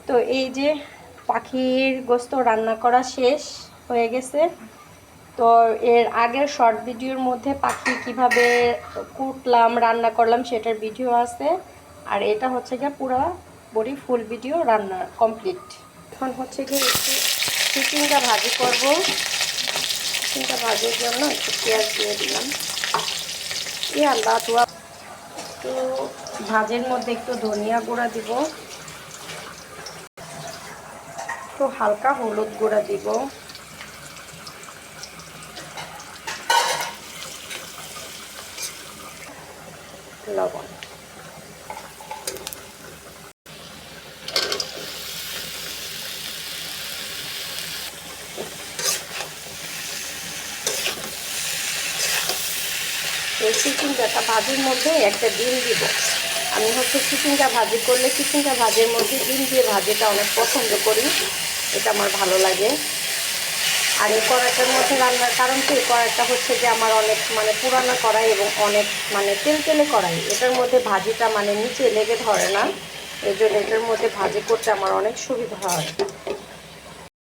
তো এই যে পাখির গোস্ত রান্না করা শেষ হয়ে গেছে। তো এর আগের শর্ট ভিডিওর মধ্যে পাখি কিভাবে কুটলাম রান্না করলাম সেটার ভিডিও আছে। আর এটা হচ্ছে গিয়ে পুরো বড়ি ফুল ভিডিও রান্না কমপ্লিট। এখন হচ্ছে গিয়ে একটু চিকেনটা ভাজি করব। চিকেনটা ভাজির জন্য একটু পেঁয়াজ দিয়ে দিলাম। আল্লাহ ধোয়া। তো ভাজের মধ্যে একটু ধনিয়া গুঁড়া দিব, একটু হালকা হলুদ গুঁড়া দিব, লবণ। এই চিকেনটা ভাজির মধ্যে একটা ডিম দিব। আমি হচ্ছে চিকেনটা ভাজি করলে চিকেনটা ভাজির মধ্যে ডিম দিয়ে ভাজিটা অনেক পছন্দ করি, এটা আমার ভালো লাগে। আর এই কড়াইটার মধ্যে রান্নার কারণ কি, এই কড়াইটা হচ্ছে যে আমার অনেক পুরানো কড়াই এবং অনেক তেলতেলে কড়াই। এটার মধ্যে ভাজিটা নিচে লেগে ধরে না, এই জন্য এটার মধ্যে ভাজি করতে আমার অনেক সুবিধা হয়।